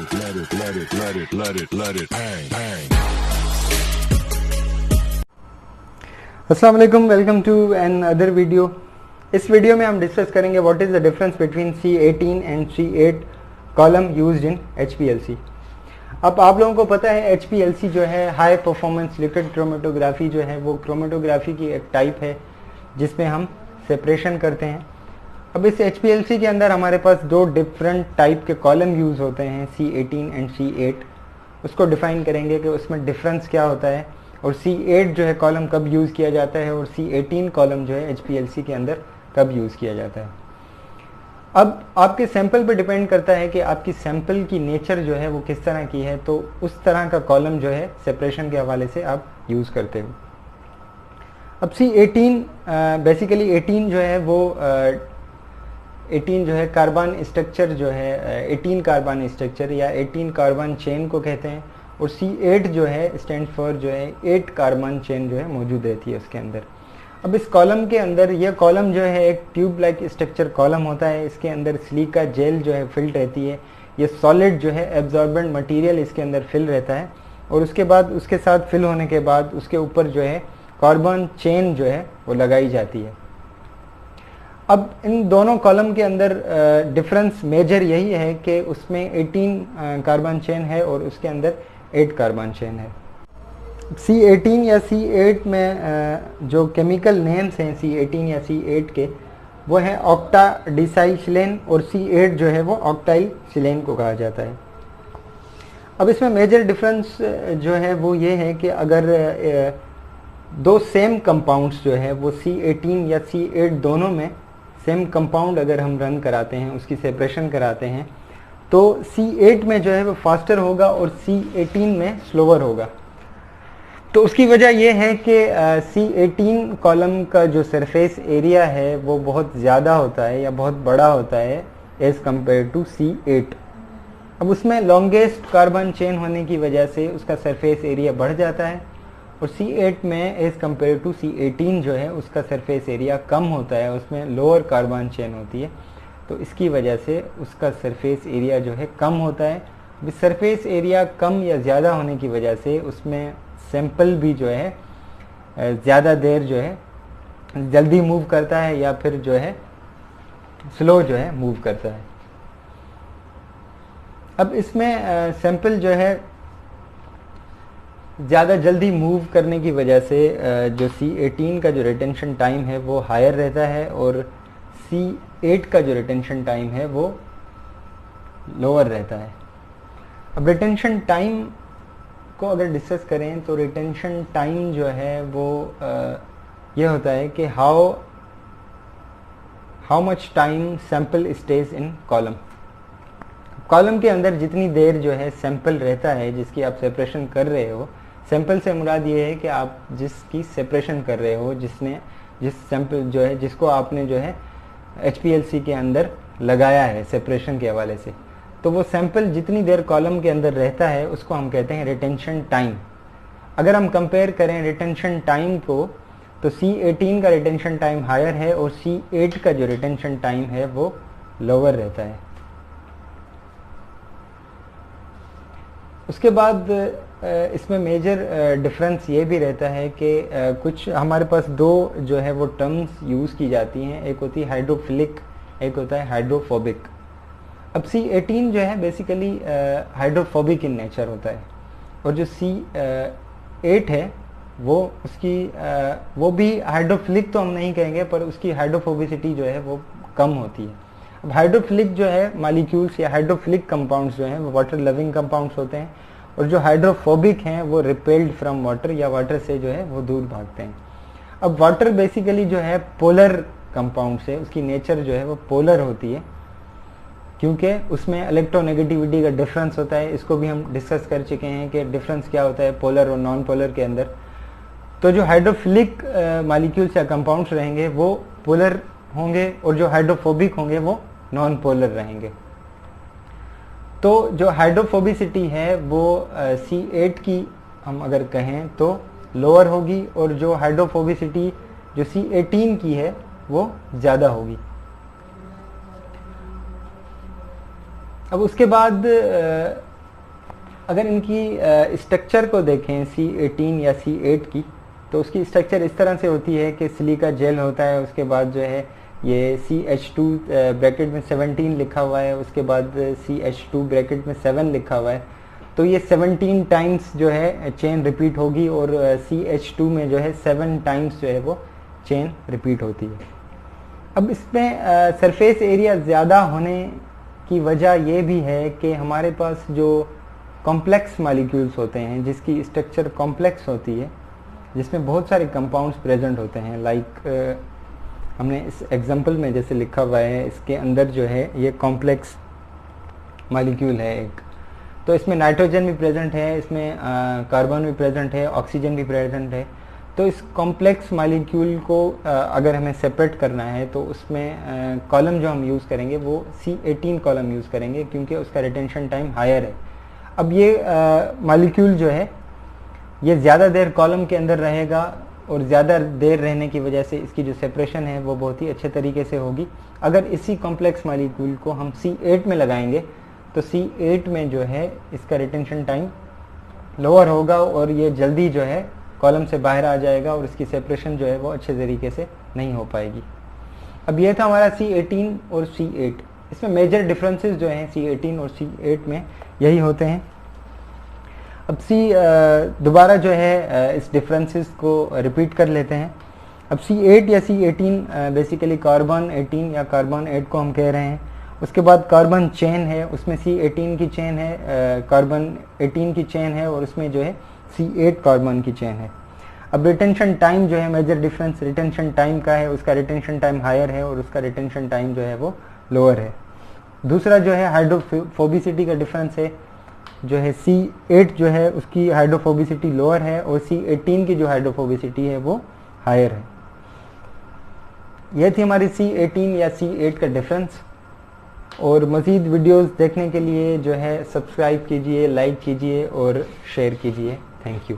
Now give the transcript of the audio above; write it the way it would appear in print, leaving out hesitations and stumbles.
अस्सलाम वालेकुम, welcome to another video. इस वीडियो में हम डिस्कस करेंगे what is the difference between C18 and C8 column used in HPLC। अब आप लोगों को पता है HPLC जो है हाई परफॉर्मेंस लिक्विड क्रोमेटोग्राफी जो है वो क्रोमेटोग्राफी की एक टाइप है जिसमें हम सेपरेशन करते हैं। अब इस HPLC के अंदर हमारे पास दो डिफरेंट टाइप के कॉलम यूज़ होते हैं, C18 एंड C8। उसको डिफाइन करेंगे कि उसमें डिफरेंस क्या होता है और C8 जो है कॉलम कब यूज़ किया जाता है और C18 कॉलम जो है HPLC के अंदर कब यूज़ किया जाता है। अब आपके सैंपल पर डिपेंड करता है कि आपकी सैंपल की नेचर जो है वो किस तरह की है, तो उस तरह का कॉलम जो है सेपरेशन के हवाले से आप यूज़ करते हो। अब C18 बेसिकली 18 जो है वो 18 जो है कार्बन स्ट्रक्चर जो है 18 कार्बन स्ट्रक्चर या 18 कार्बन चेन को कहते हैं, और C8 जो है स्टैंड फॉर जो है 8 कार्बन चेन जो है मौजूद रहती है उसके अंदर। अब इस कॉलम के अंदर ये कॉलम जो है एक ट्यूब लाइक स्ट्रक्चर कॉलम होता है। इसके अंदर सिलिका जेल जो है फिल रहती है। ये सॉलिड जो है एब्जॉर्बेंट मटेरियल इसके अंदर फिल रहता है और उसके बाद उसके साथ फिल होने के बाद उसके ऊपर जो है कार्बन चेन जो है वो लगाई जाती है। अब इन दोनों कॉलम के अंदर डिफरेंस मेजर यही है कि उसमें 18 कार्बन चेन है और उसके अंदर 8 कार्बन चेन है। C18 या C8 में जो केमिकल नेम्स हैं C18 या C8 के, वो हैं ऑक्टा डिसाइसिलेन और C8 जो है वो ऑक्टाइल सिलेन को कहा जाता है। अब इसमें मेजर डिफरेंस जो है वो ये है कि अगर दो सेम कंपाउंड्स जो है वो C18 या C8 दोनों में सेम कंपाउंड अगर हम रन कराते हैं, उसकी सेपरेशन कराते हैं, तो C8 में जो है वो फास्टर होगा और C18 में स्लोअर होगा। तो उसकी वजह यह है कि C18 कॉलम का जो सरफेस एरिया है वो बहुत ज़्यादा होता है या बहुत बड़ा होता है एज़ कम्पेयर टू C8। अब उसमें लॉन्गेस्ट कार्बन चेन होने की वजह से उसका सरफेस एरिया बढ़ जाता है और C8 में एज़ कम्पेयर टू C18 जो है उसका सरफेस एरिया कम होता है, उसमें लोअर कार्बन चेन होती है, तो इसकी वजह से उसका सरफेस एरिया जो है कम होता है। सरफेस एरिया कम या ज़्यादा होने की वजह से उसमें सैंपल भी जो है ज़्यादा देर जो है जल्दी मूव करता है या फिर जो है स्लो जो है मूव करता है। अब इसमें सैंपल जो है ज़्यादा जल्दी मूव करने की वजह से जो C18 का जो रिटेंशन टाइम है वो हायर रहता है और C8 का जो रिटेंशन टाइम है वो लोअर रहता है। अब रिटेंशन टाइम को अगर डिस्कस करें तो रिटेंशन टाइम जो है वो ये होता है कि how much time sample stage in column. Column के अंदर जितनी देर जो है सैंपल रहता है जिसकी आप सेपरेशन कर रहे हो, सैंपल से मुराद ये है कि आप जिसकी सेपरेशन कर रहे हो, जिस सैंपल जो है जिसको आपने जो है HPLC के अंदर लगाया है सेपरेशन के हवाले से, तो वो सैंपल जितनी देर कॉलम के अंदर रहता है उसको हम कहते हैं रिटेंशन टाइम। अगर हम कंपेयर करें रिटेंशन टाइम को तो C18 का रिटेंशन टाइम हायर है और C8 का जो रिटेंशन टाइम है वो लोअर रहता है। उसके बाद इसमें मेजर डिफरेंस ये भी रहता है कि कुछ हमारे पास दो जो है वो टर्म्स यूज़ की जाती हैं, एक होती है हाइड्रोफिलिक, एक होता है हाइड्रोफोबिक। अब C18 जो है बेसिकली हाइड्रोफोबिक इन नेचर होता है और जो C8 है वो उसकी वो भी हाइड्रोफिलिक तो हम नहीं कहेंगे पर उसकी हाइड्रोफोबिसिटी जो है वो कम होती है। अब हाइड्रोफिलिक जो है मॉलिक्यूल्स या हाइड्रोफिलिक कंपाउंड्स जो हैं वो वाटर लविंग कंपाउंड्स होते हैं और जो हाइड्रोफोबिक हैं वो रिपेल्ड फ्रॉम वाटर या वाटर से जो है वो दूर भागते हैं। अब वाटर बेसिकली जो है पोलर कंपाउंड से, उसकी नेचर जो है वो पोलर होती है क्योंकि उसमें इलेक्ट्रोनेगेटिविटी का डिफरेंस होता है। इसको भी हम डिस्कस कर चुके हैं कि डिफरेंस क्या होता है पोलर और नॉन पोलर के अंदर। तो जो हाइड्रोफिलिक मॉलिक्यूल्स या कंपाउंड्स रहेंगे वो पोलर होंगे और जो हाइड्रोफोबिक होंगे वो नॉन पोलर रहेंगे। तो जो हाइड्रोफोबिसिटी है वो C8 की हम अगर कहें तो लोअर होगी और जो हाइड्रोफोबिसिटी जो C18 की है वो ज़्यादा होगी। अब उसके बाद अगर इनकी स्ट्रक्चर को देखें C18 या C8 की, तो उसकी स्ट्रक्चर इस तरह से होती है कि सिलिका जेल होता है, उसके बाद जो है ये CH2 ब्रैकेट में 17 लिखा हुआ है, उसके बाद CH2 ब्रैकेट में 7 लिखा हुआ है, तो ये 17 टाइम्स जो है चेन रिपीट होगी और CH2 में जो है 7 टाइम्स जो है वो चेन रिपीट होती है। अब इसमें सरफेस एरिया ज़्यादा होने की वजह ये भी है कि हमारे पास जो कॉम्प्लेक्स मॉलिक्यूल्स होते हैं, जिसकी स्ट्रक्चर कॉम्प्लेक्स होती है, जिसमें बहुत सारे कंपाउंड्स प्रेजेंट होते हैं, लाइक हमने इस एग्जांपल में जैसे लिखा हुआ है, इसके अंदर जो है ये कॉम्प्लेक्स मॉलिक्यूल है एक, तो इसमें नाइट्रोजन भी प्रेजेंट है, इसमें कार्बन भी प्रेजेंट है, ऑक्सीजन भी प्रेजेंट है। तो इस कॉम्प्लेक्स मॉलिक्यूल को अगर हमें सेपरेट करना है तो उसमें कॉलम जो हम यूज़ करेंगे वो C18 कॉलम यूज़ करेंगे, क्योंकि उसका रिटेंशन टाइम हायर है। अब ये मॉलिक्यूल जो है ये ज़्यादा देर कॉलम के अंदर रहेगा और ज़्यादा देर रहने की वजह से इसकी जो सेपरेशन है वो बहुत ही अच्छे तरीके से होगी। अगर इसी कॉम्प्लेक्स मॉलिक्यूल को हम C8 में लगाएंगे तो C8 में जो है इसका रिटेंशन टाइम लोअर होगा और ये जल्दी जो है कॉलम से बाहर आ जाएगा और इसकी सेपरेशन जो है वो अच्छे तरीके से नहीं हो पाएगी। अब ये था हमारा C18 और C8। इसमें मेजर डिफरेंसेस जो हैं C18 और C8 में यही होते हैं। अब दोबारा जो है इस डिफरेंसेस को रिपीट कर लेते हैं। अब C8 या C18 बेसिकली कार्बन 18 या कार्बन 8 को हम कह रहे हैं। उसके बाद कार्बन चेन है, उसमें C18 की चेन है, कार्बन 18 की चेन है और उसमें जो है C8 कार्बन की चेन है। अब रिटेंशन टाइम जो है, मेजर डिफरेंस रिटेंशन टाइम का है, उसका रिटेंशन टाइम हायर है और उसका रिटेंशन टाइम जो है वो लोअर है। दूसरा जो है हाइड्रोफोबिसिटी का डिफरेंस है, जो है C8 जो है उसकी हाइड्रोफोबिसिटी लोअर है और C18 की जो हाइड्रोफोबिसिटी है वो हायर है। यह थी हमारी C18 या C8 का डिफरेंस। और मज़ीद वीडियोस देखने के लिए जो है सब्सक्राइब कीजिए, लाइक कीजिए और शेयर कीजिए। Thank you.